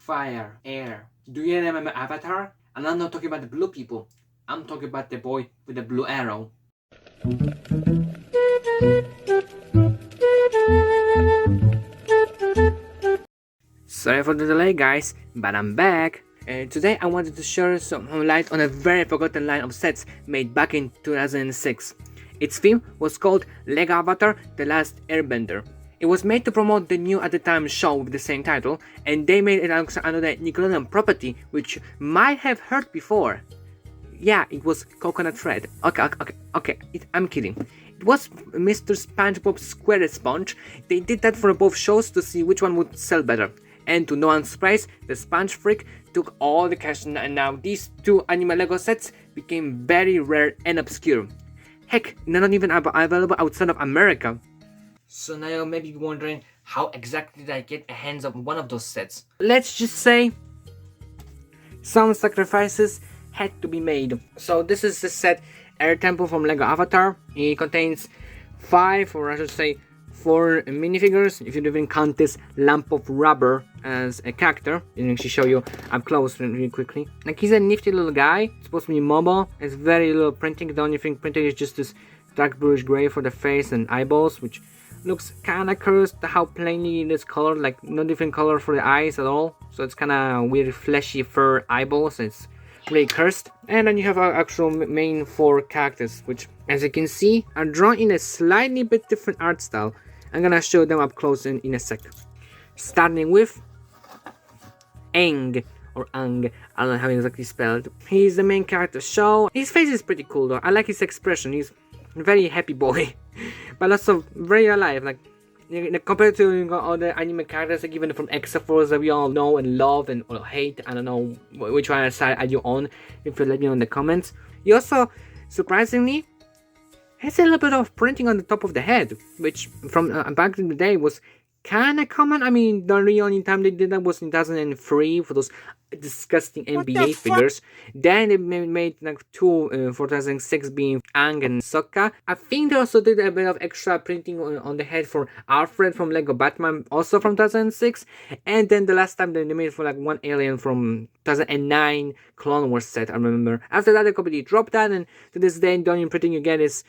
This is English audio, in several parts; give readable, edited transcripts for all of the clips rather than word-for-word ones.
fire, air. Do you remember Avatar? And I'm not talking about the blue people. I'm talking about the boy with the blue arrow. Sorry for the delay, guys, but I'm back. Today I wanted to share some light on a very forgotten line of sets made back in 2006. Its theme was called Lego Avatar: The Last Airbender. It was made to promote the new at the time show with the same title, and they made it another Nickelodeon property which you might have heard before. Yeah, it was Coconut Thread. Okay, I'm kidding. It was Mr. SpongeBob SquareSponge. They did that for both shows to see which one would sell better. And to no one's surprise, the Sponge Freak took all the cash, and now these two anime Lego sets became very rare and obscure. Heck, they're not even available outside of America. So now you may be wondering, how exactly did I get a hands on one of those sets? Let's just say some sacrifices had to be made. So this is the set Air Temple from Lego Avatar. It contains 5, or I should say 4 minifigures, if you even count this lump of rubber as a character. Let me actually show you up close really quickly. Like, he's a nifty little guy, it's supposed to be mobile. It's very little printing. The only thing printed is just this dark bluish gray for the face and eyeballs, which looks kinda cursed how plainly it is colored, like no different color for the eyes at all. So it's kinda weird fleshy fur eyeballs. It's really cursed. And then you have our actual main 4 characters, which, as you can see, are drawn in a slightly bit different art style. I'm gonna show them up close in a sec. Starting with Aang, or Ang, I don't know how it's exactly spelled. He's the main character show. His face is pretty cool though. I like his expression. He's a very happy boy, but also very alive. Like, compared to all the anime characters, like even from Exaforce that we all know and love and or hate. I don't know which one side are you on. If you let me know in the comments. He also, surprisingly, has a little bit of printing on the top of the head, which from back in the day was kinda common. I mean, the really only time they did that was in 2003 for those disgusting NBA figures. Then they made like 2 for 2006, being Aang and Sokka. I think they also did a bit of extra printing on the head for Alfred from Lego Batman, also from 2006. And then the last time they made for like one alien from 2009 Clone Wars set, I remember. After that, they completely dropped that, and to this day, the only printing you get is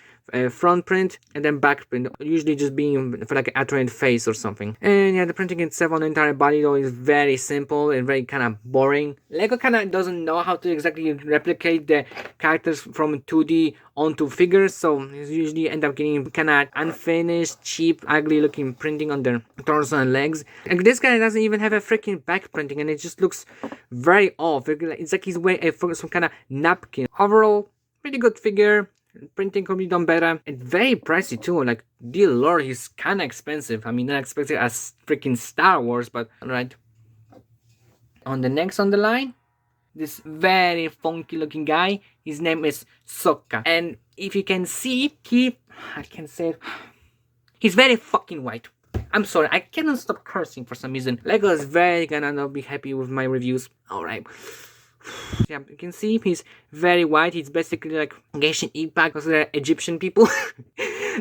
front print and then back print, usually just being for like an alternate face or something. And yeah, the printing itself on the entire body though is very simple and very kind of boring. Lego kind of doesn't know how to exactly replicate the characters from 2D onto figures, so you usually end up getting kind of unfinished, cheap, ugly looking printing on their torso and legs. And this guy doesn't even have a freaking back printing, and it just looks very off. It's like he's wearing some kind of napkin. Overall, pretty good figure. Printing could be done better, and very pricey too. Like, dear lord, he's kinda expensive. I mean, not expensive as freaking Star Wars, but alright. On the next on the line, this very funky looking guy, his name is Sokka. And if you can see, I can say it, he's very fucking white. I'm sorry, I cannot stop cursing for some reason. Lego is very gonna not be happy with my reviews. Alright. Yeah, you can see he's very white. He's basically like Genshin Impact, because they're Egyptian people.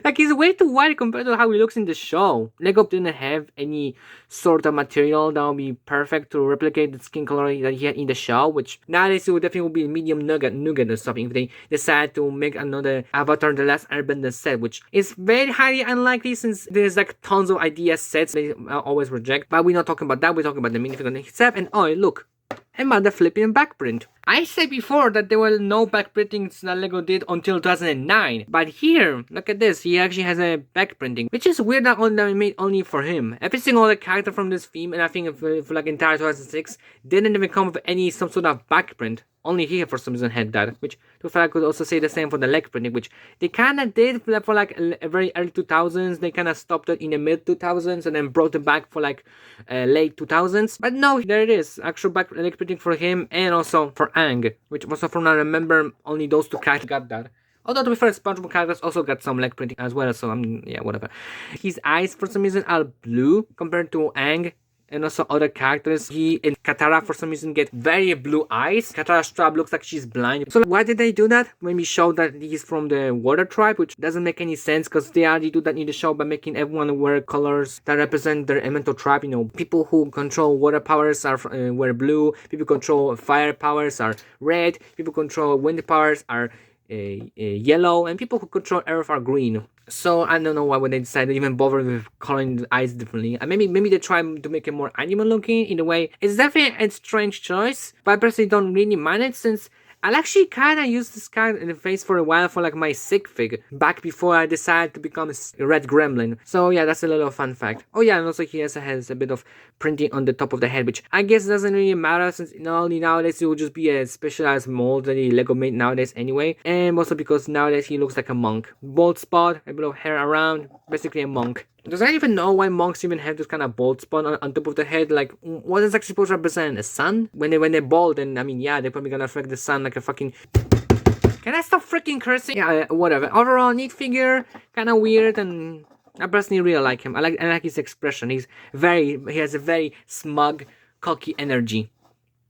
Like, he's way too white compared to how he looks in the show. Lego didn't have any sort of material that would be perfect to replicate the skin color that he had in the show, which nowadays it would definitely be medium nougat or something if they decide to make another Avatar: The Last Airbender set, which is very highly unlikely since there's like tons of ideas sets they always reject. But we're not talking about that, we're talking about the minifigure itself. And oh look, another flipping backprint. I said before that there were no backprintings that Lego did until 2009, but here, look at this, he actually has a backprinting, which is weird that only made only for him. Every single other character from this theme, and I think for like entire 2006, didn't even come with some sort of backprint. Only here for some reason had that, which to fact I could also say the same for the leg printing, which they kinda did for like a very early 2000s. They kinda stopped it in the mid 2000s and then brought it back for like late 2000s. But no, there it is, actual back leg printing for him and also for Aang, which also from now I remember only those 2 characters got that. Although to be fair, SpongeBob characters also got some leg printing as well, so yeah, whatever. His eyes for some reason are blue compared to Aang. and also other characters. He and Katara for some reason get very blue eyes. Katara's tribe looks like she's blind. So why did they do that? Maybe show that he's from the water tribe, which doesn't make any sense because they already do that in the show by making everyone wear colors that represent their elemental tribe. You know, people who control water powers are wear blue. People who control fire powers are red. People who control wind powers are yellow, and people who control earth are green. So I don't know why would they decide to even bother with coloring the eyes differently. And maybe they try to make it more animal looking in a way. It's definitely a strange choice, but I personally don't really mind it since I'll actually kind of use this guy in the face for a while for like my sick fig back before I decided to become a red gremlin. So yeah, that's a little fun fact. Oh yeah, and also he has a bit of printing on the top of the head, which I guess doesn't really matter since nowadays it will just be a specialized mold that the Lego made nowadays anyway. And also because nowadays he looks like a monk. Bald spot, a bit of hair around, basically a monk. Does I even know why monks even have this kind of bald spot on top of the head? Like, what is actually supposed to represent? A sun? When they're bald, and I mean, yeah, they're probably gonna affect the sun like a fucking... Can I stop freaking cursing? Yeah, whatever. Overall, neat figure, kind of weird, and I personally really like him. I like his expression. He has a very smug, cocky energy.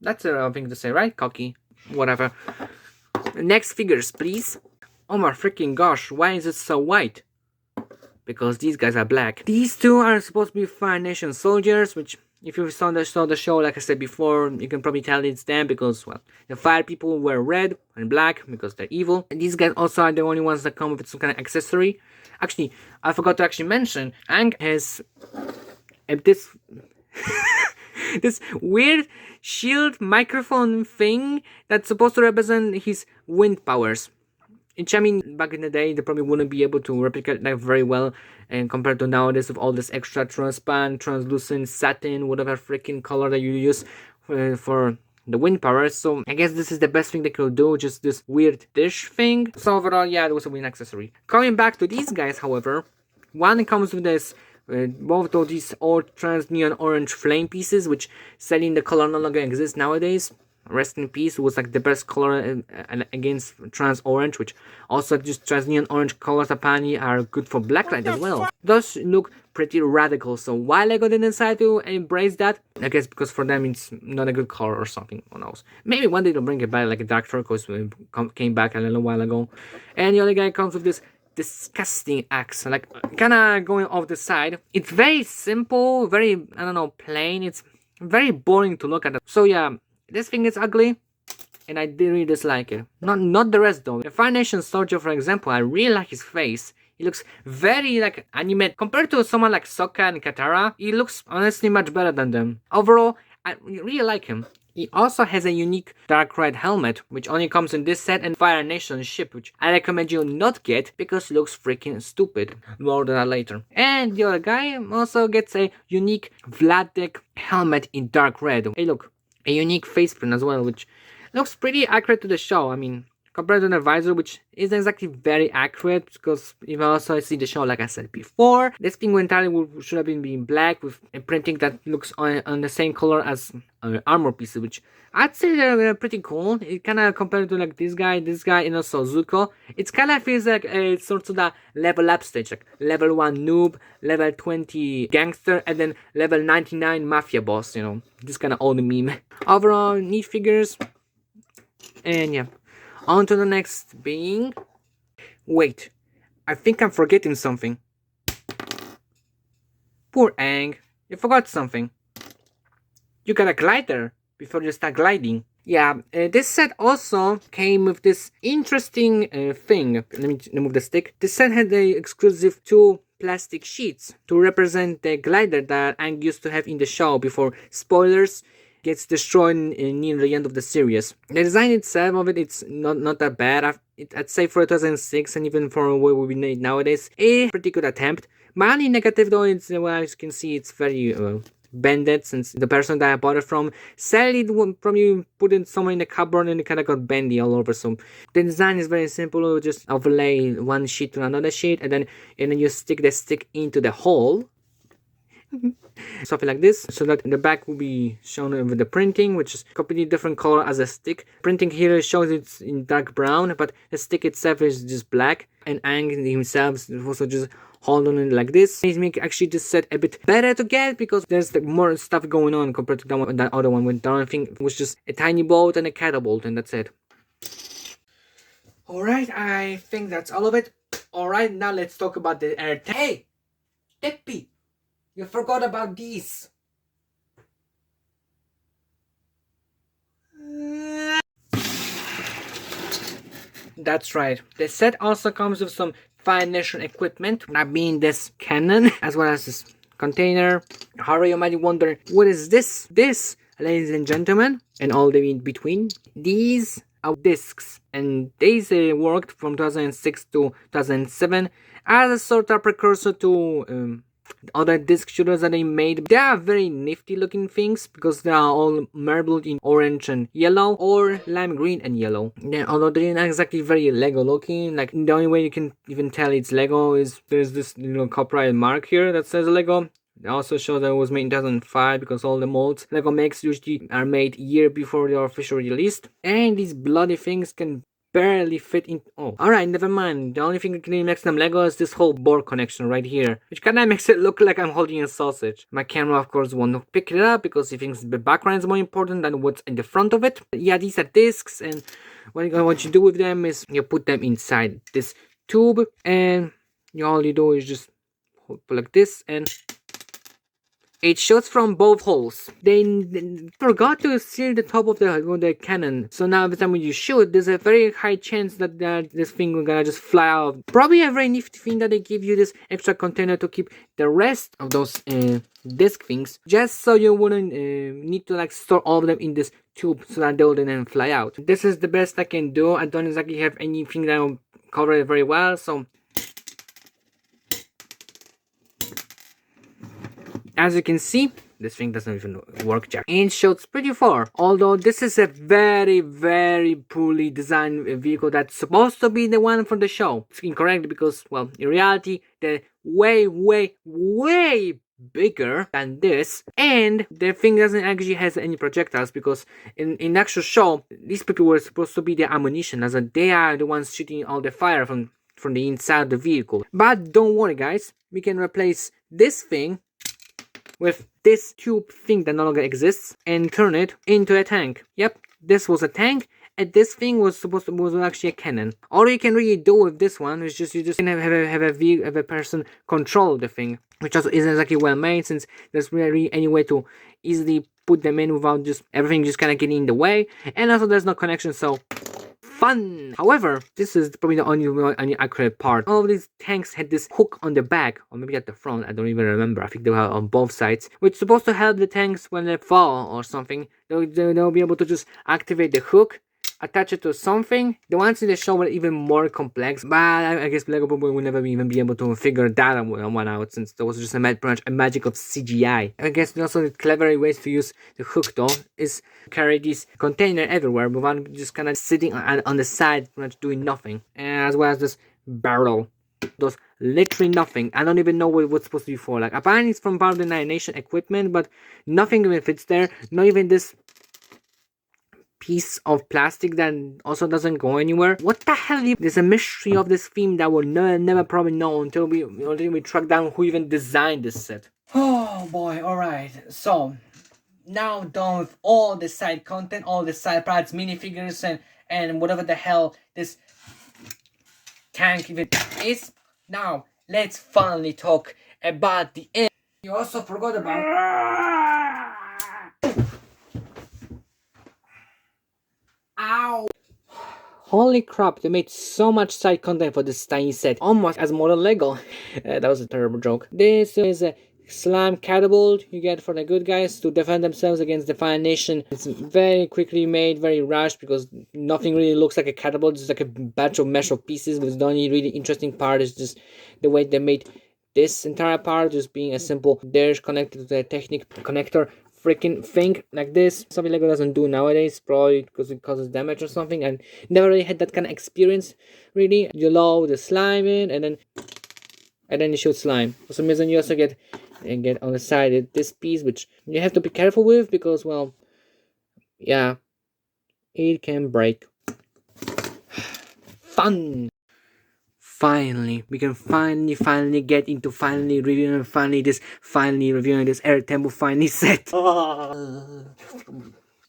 That's the wrong thing to say, right? Cocky, whatever. Next figures, please. Oh my freaking gosh, why is it so white? Because these guys are black. These two are supposed to be Fire Nation soldiers, which if you saw the show, like I said before, you can probably tell it's them because, well, the fire people wear red and black because they're evil. And these guys also are the only ones that come with some kind of accessory. Actually, I forgot to actually mention, Aang has this this weird shield microphone thing that's supposed to represent his wind powers. Which, I mean, back in the day, they probably wouldn't be able to replicate that very well, and compared to nowadays with all this extra transparent, translucent, satin, whatever freaking color that you use for the wind powers. So I guess this is the best thing they could do, just this weird dish thing. So overall, yeah, it was a win accessory. Coming back to these guys, however, one comes with this both of these old trans neon orange flame pieces, which sadly the color no longer exists nowadays. Rest in peace. It was like the best color against trans orange, which also just trans neon orange colors apparently are good for blacklight as well. Those look pretty radical, so why Lego didn't decide to embrace that? I guess because for them it's not a good color or something, who knows. Maybe one day they'll bring it back, like a dark turquoise came back a little while ago. And the other guy comes with this disgusting axe, like kinda going off the side. It's very simple, very, I don't know, plain. It's very boring to look at. So yeah, this thing is ugly, and I did really dislike it. Not the rest though. The Fire Nation soldier, for example, I really like his face. He looks very like anime. Compared to someone like Sokka and Katara, he looks honestly much better than them. Overall, I really like him. He also has a unique dark red helmet, which only comes in this set and Fire Nation ship, which I recommend you not get because it looks freaking stupid. More than that later. And the other guy also gets a unique Vladek helmet in dark red. Hey look, a unique faceprint as well, which looks pretty accurate to the show. I mean, compared to the visor, which isn't exactly very accurate, because you also see the show, like I said before, this thing entirely should have been black with a printing that looks on the same color as armor pieces, which I'd say they're pretty cool. It kind of compared to like this guy, and also Zuko. It kind of feels like a sort of the level up stage, like level 1 noob, level 20 gangster, and then level 99 mafia boss, you know, this kind of old meme. Overall, neat figures, and yeah. On to the next being... Wait, I think I'm forgetting something. Poor Aang, you forgot something. You got a glider before you start gliding. Yeah, this set also came with this interesting thing. Let me remove the stick. This set had the exclusive 2 plastic sheets to represent the glider that Aang used to have in the show before, spoilers, gets destroyed near the end of the series. The design itself of it's not that bad. I'd say for 2006 and even for what we made nowadays, a pretty good attempt. My only negative though is, well, as you can see, it's very bended, since the person that I bought it from said it from you put it somewhere in the cupboard and it kind of got bendy all over. So the design is very simple. You just overlay one sheet to another sheet, and then you stick the stick into the hole. Something like this, so that the back will be shown with the printing, which is completely different color as a stick. Printing here shows it's in dark brown, but the stick itself is just black. And Ang himself is also just hold on it like this. It makes actually this set a bit better to get because there's more stuff going on compared to that other one with the thing was just a tiny bolt and a catapult, and that's it. Alright, I think that's all of it. Alright, now let's talk about the air tank. Hey! Tepi! You forgot about these! That's right. The set also comes with some fine nation equipment, that being this cannon, as well as this container. However, you might wonder, what is this? This, ladies and gentlemen, and all the in between, these are discs, and these worked from 2006 to 2007 as a sort of precursor to other disc shooters that they made. They are very nifty looking things because they are all marbled in orange and yellow, or lime green and yellow. Yeah, although they're not exactly very Lego looking, like the only way you can even tell it's Lego is there's this little copyright mark here that says Lego. It also shows that it was made in 2005 because all the molds Lego makes usually are made a year before they are officially released. And these bloody things can barely fit in. Oh, alright, never mind. The only thing that really makes them Lego is this whole board connection right here, which kinda makes it look like I'm holding a sausage. My camera, of course, won't pick it up because he thinks the background is more important than what's in the front of it. But yeah, these are discs, and what you do with them is you put them inside this tube, and all you do is just put like this, and it shoots from both holes. They forgot to seal the top of the cannon, so now every time when you shoot, there's a very high chance that this thing will gonna just fly out. Probably a very nifty thing that they give you this extra container to keep the rest of those disc things, just so you wouldn't need to like store all of them in this tube so that they will then fly out. This is the best I can do. I don't exactly have anything that will cover it very well, so as you can see, this thing doesn't even work jack. And shoots pretty far. Although this is a very, very poorly designed vehicle that's supposed to be the one for the show. It's incorrect because, well, in reality, they're way, way, way bigger than this. And the thing doesn't actually has any projectiles because in actual show, these people were supposed to be the ammunition, as in they are the ones shooting all the fire from the inside of the vehicle. But don't worry, guys. We can replace this thing with this tube thing that no longer exists and turn it into a tank. Yep, this was a tank, and this thing was actually a cannon. All you can really do with this one is just can have a person control the thing, which also isn't exactly well made, since there's really any way to easily put them in without just everything just kind of getting in the way, and also there's no connection, so fun. However, this is probably the only accurate part. All of these tanks had this hook on the back, or maybe at the front, I don't even remember. I think they were on both sides, which is supposed to help the tanks when they fall or something. They'll be able to just activate the hook, attach it to something. The ones in the show were even more complex, but I guess Lego people will never even be able to figure that one out, since there was just pretty much a magic of CGI. I guess also the clever ways to use the hook though is carry this container everywhere without just kind of sitting on the side, pretty much doing nothing, as well as this barrel does literally nothing. I don't even know what it's supposed to be for. Like, apparently it's from part of the Nine Nation equipment, but nothing even fits there. Not even this piece of plastic that also doesn't go anywhere. What the hell? There's a mystery of this theme that we'll never probably know until we track down who even designed this set. Oh boy, alright. So, now done with all the side content, all the side parts, minifigures, and whatever the hell this tank even is. Now, let's finally talk about the end. You also forgot about... Ow! Holy crap, they made so much side content for this tiny set, almost as more than Lego. That was a terrible joke. This is a slime catapult you get for the good guys to defend themselves against the Fire Nation. It's very quickly made, very rushed, because nothing really looks like a catapult. It's like a batch of mesh of pieces, but the only really interesting part is just the way they made this entire part, just being a simple dish connected to the Technic connector freaking thing like this. Something Lego doesn't do nowadays, probably because it causes damage or something, and never really had that kind of experience really. You load the slime in, and then you shoot slime. For some reason you also get and get on the side this piece, which you have to be careful with because, well, yeah, it can break. Fun! Finally, we can finally get into finally reviewing this Air Temple finally set. Don't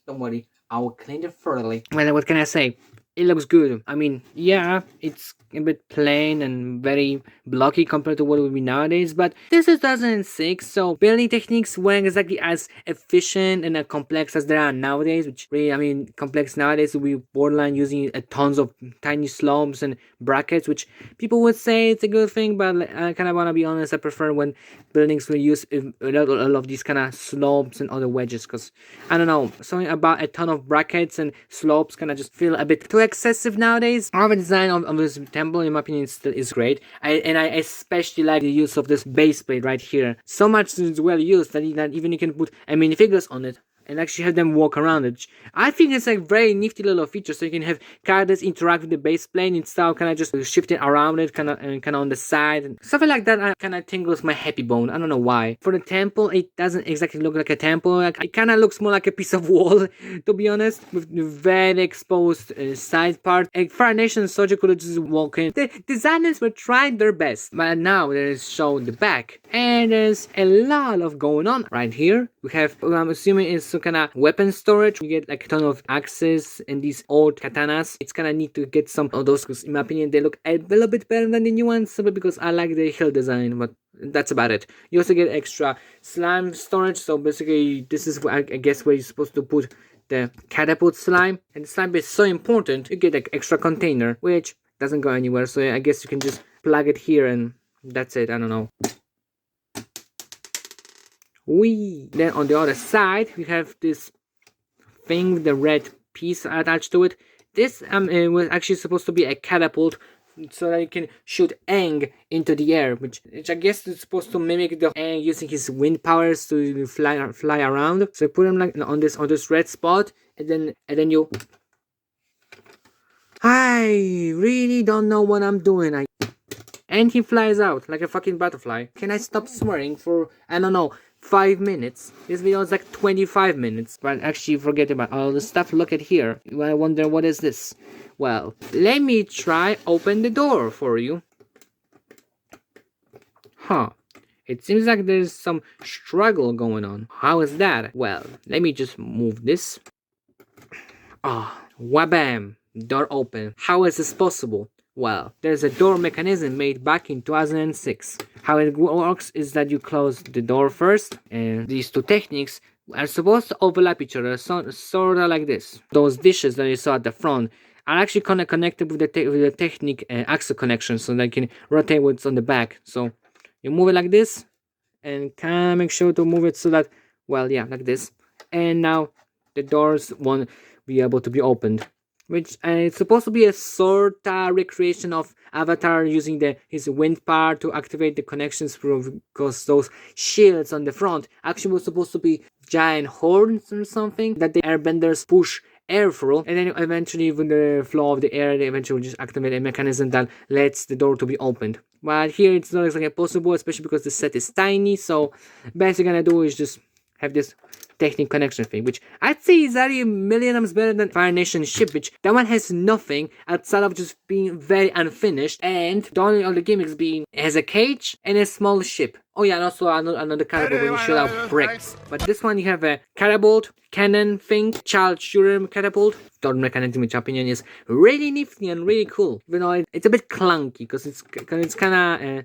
worry, I will clean it thoroughly. Well, what can I say? It looks good. I mean, yeah, it's a bit plain and very blocky compared to what it would be nowadays, but this is 2006, so building techniques weren't exactly as efficient and complex as they are nowadays, which really, I mean, complex nowadays would be borderline using tons of tiny slopes and brackets, which people would say it's a good thing, but I kind of want to be honest, I prefer when buildings will use a lot of these kind of slopes and other wedges, because I don't know, something about a ton of brackets and slopes kind of just feel a bit too excessive nowadays. However, the design of this temple, in my opinion, still is great. And I especially like the use of this base plate right here. So much is well used that even you can put minifigures on it and actually have them walk around it. I think it's a very nifty little feature, so you can have characters interact with the base plane instead of kind of just shifting around it, kind of on the side, and something like that. I kind of tingles my happy bone. I don't know why. For the temple, it doesn't exactly look like a temple. It kind of looks more like a piece of wall, to be honest, with the very exposed side part. A Fire Nation soldier could just walk in. The designers were trying their best, but now they show the back, and there's a lot of going on right here. We have, I'm assuming it's some kind of weapon storage. We get like a ton of axes and these old katanas. It's kind of neat to get some of those because in my opinion they look a little bit better than the new ones, simply because I like the hill design, but that's about it. You also get extra slime storage, so basically this is I guess where you're supposed to put the catapult slime, and the slime is so important you get an extra container which doesn't go anywhere, so I guess you can just plug it here and that's it. I don't know. Then on the other side we have this thing with the red piece attached to it. This was actually supposed to be a catapult so that you can shoot Aang into the air, which I guess is supposed to mimic the Aang using his wind powers to fly around. So you put him like on this red spot, and then you. I really don't know what I'm doing. And he flies out like a fucking butterfly. Can I stop swearing for, I don't know, 5 minutes? This video is like 25 minutes. But actually forget about all the stuff. Look at here. I wonder what is this? Well, let me try open the door for you. Huh. It seems like there's some struggle going on. How is that? Well, let me just move this. Ah, wabam! Door open. How is this possible? Well, there's a door mechanism made back in 2006. How it works is that you close the door first, and these two techniques are supposed to overlap each other, sort of like this. Those dishes that you saw at the front are actually connected with the technique axle connection, so that you can rotate what's on the back. So you move it like this, and kind of make sure to move it so that, well, yeah, like this. And now the doors won't be able to be opened. Which it's supposed to be a sort of recreation of Avatar using his wind power to activate the connections, because those shields on the front actually were supposed to be giant horns or something that the airbenders push air through, and then eventually with the flow of the air they eventually just activate a mechanism that lets the door to be opened. But here it's not exactly possible, especially because the set is tiny, so best you're gonna do is just have this technique connection thing, which I'd say is already a million times better than Fire Nation ship, which that one has nothing outside of just being very unfinished, and the only other gimmicks being it has a cage and a small ship. Oh yeah, and also another catapult when you shoot out bricks. But this one you have a catapult, cannon thing, child shooter catapult. Door mechanism, which opinion is really nifty and really cool. Even though it's a bit clunky because it's kind of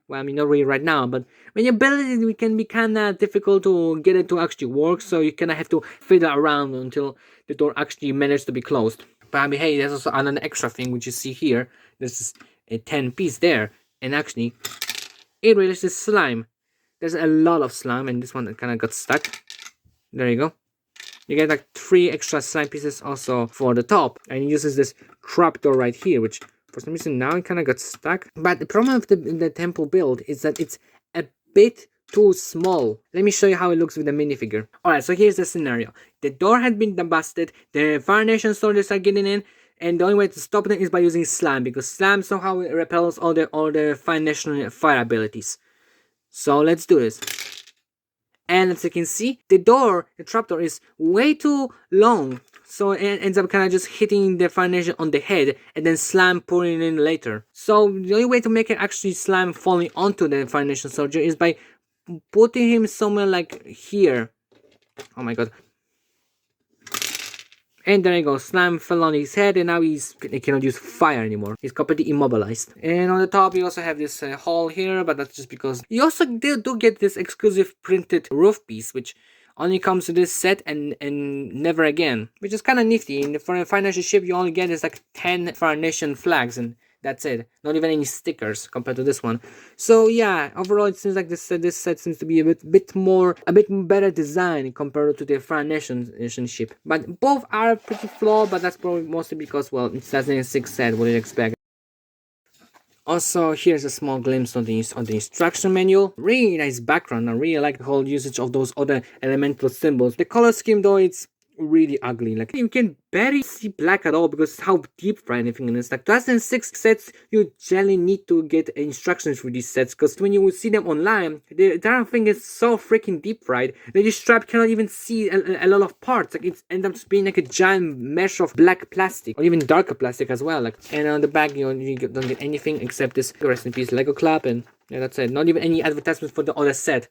well, I mean, not really right now, but when you build it, it can be kind of difficult to get it to actually work, so you kind of have to fiddle around until the door actually manages to be closed. But I mean, hey, there's also another extra thing which you see here. There's a 10 piece there, and actually, it releases slime. There's a lot of slime, and this one kind of got stuck. There you go. You get like 3 extra slime pieces also for the top, and it uses this trapdoor right here, which for some reason now it kind of got stuck. But the problem with the temple build is that it's a bit too small. Let me show you how it looks with the minifigure. Alright, so here's the scenario. The door had been busted, the Fire Nation soldiers are getting in, and the only way to stop them is by using slime, because slime somehow repels all the Fire Nation fire abilities. So let's do this. And as you can see, the trapdoor is way too long. So it ends up kind of just hitting the foundation on the head and then slam pouring in later. So the only way to make it actually slam falling onto the foundation soldier is by putting him somewhere like here. Oh my god. And there you go, slam fell on his head and now he cannot use fire anymore. He's completely immobilized. And on the top you also have this hole here, but that's just because you also do get this exclusive printed roof piece, which only comes to this set and never again, which is kind of nifty. For a financial ship you only get is like 10 Foreign Nation flags and that's it. Not even any stickers compared to this one. So yeah, overall it seems like this set seems to be a bit better design compared to the Foreign Nation ship. But both are pretty flawed, but that's probably mostly because, well, it's 2006 set, what do you expect? Also, here's a small glimpse on the instruction manual. Really nice background. I really like the whole usage of those other elemental symbols. The color scheme though, it's really ugly. Like, you can barely see black at all because how deep fried everything is. Like 2006 sets, you generally need to get instructions for these sets because when you will see them online, the entire thing is so freaking deep fried that your strap cannot even see a lot of parts. Like, it ends up being like a giant mesh of black plastic or even darker plastic as well. Like, and on the back you don't get anything except this rest in peace Lego club, and yeah, that's it. Not even any advertisements for the other set.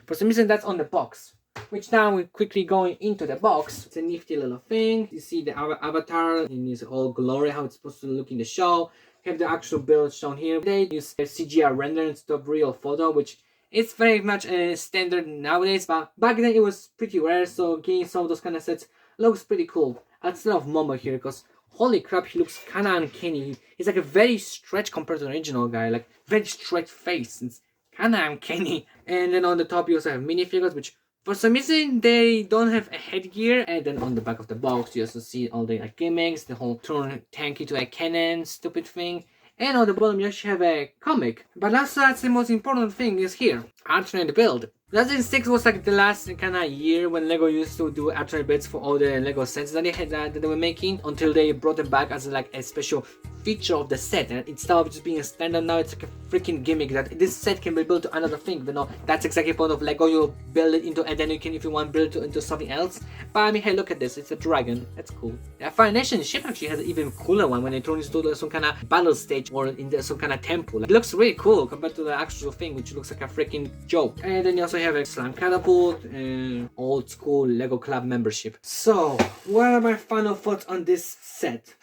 For some reason that's on the box. Which now we're quickly going into the box. It's a nifty little thing. You see the avatar in his whole glory, how it's supposed to look in the show. You have the actual build shown here. They use a CGI render instead of real photo, which is very much a standard nowadays, but back then it was pretty rare, so getting some of those kind of sets looks pretty cool. Outside of Momo here, because holy crap, he looks kinda uncanny. He's like a very stretched compared to the original guy, like very stretched face. It's kinda uncanny. And then on the top you also have minifigures, which for some reason, they don't have a headgear. And then on the back of the box, you also see all the gimmicks, the whole turn tank into a cannon stupid thing. And on the bottom, you actually have a comic. But that's the most important thing is here. Alternate build. 2006 was like the last kind of year when LEGO used to do alternate builds for all the LEGO sets that they had that they were making, until they brought it back as like a special feature of the set. And instead of just being a standard, now it's like a freaking gimmick that this set can be built to another thing. But no, that's exactly the point of LEGO. You build it into, and then you can, if you want, build it into something else. But I mean, hey, look at this. It's a dragon. That's cool. The Foreign Nation ship actually has an even cooler one when they turn into some kind of battle stage or in some kind of temple. It looks really cool compared to the actual thing, which looks like a freaking joke. And then you also have a slam catapult and old school LEGO club membership. So, what are my final thoughts on this set?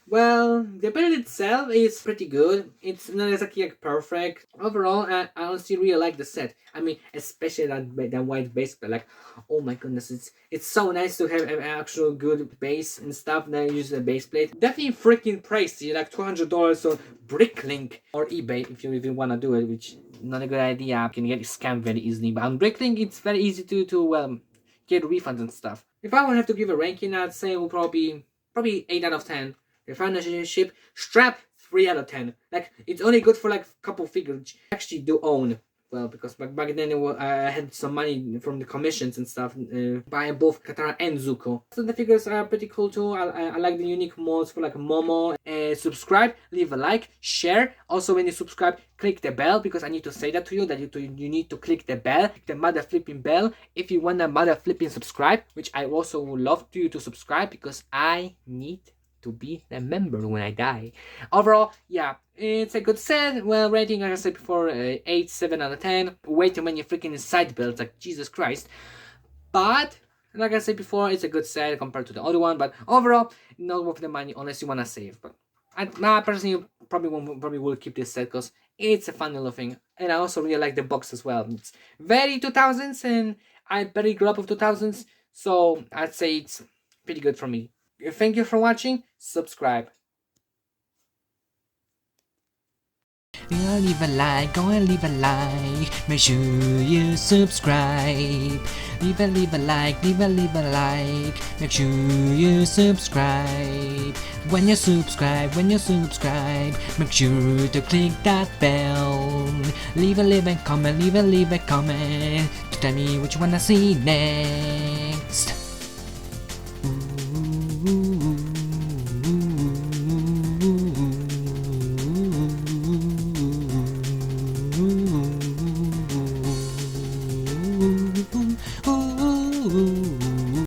Well, the build itself is pretty good. It's not exactly like perfect. Overall, I honestly really like the set. I mean, especially that white base plate. Like, oh my goodness, it's so nice to have an actual good base and stuff that uses a base plate. Definitely freaking pricey, like $200 on Bricklink or eBay if you even want to do it, which not a good idea. You can get scammed very easily. But on Bricklink, it's very easy to get refunds and stuff. If I would have to give a ranking, I'd say it will probably 8 out of 10. The Foreign Nation ship strap 3 out of 10. Like, it's only good for like a couple figures which I actually do own. Well, because back then I had some money from the commissions and stuff, buying both Katara and Zuko. So the figures are pretty cool too. I like the unique modes for like Momo. Subscribe, leave a like, share. Also, when you subscribe, click the bell, because I need to say that to you, that you need to click the bell, the mother flipping bell, if you want a mother flipping subscribe, which I also would love you to subscribe because I need to be a member when I die. Overall, yeah, it's a good set. Well, rating, like I said before, 8, 7 out of 10. Way too many freaking side builds, like Jesus Christ. But like I said before, it's a good set compared to the other one. But overall, not worth the money unless you wanna save. But I personally probably will keep this set because it's a fun little thing, and I also really like the box as well. It's very 2000s, and I barely grew up with 2000s, so I'd say it's pretty good for me. Thank you for watching. Subscribe. Leave a like, go and leave a like. Make sure you subscribe. Leave a like, leave a like. Make sure you subscribe. When you subscribe, make sure to click that bell. Leave a comment to tell me what you wanna see next.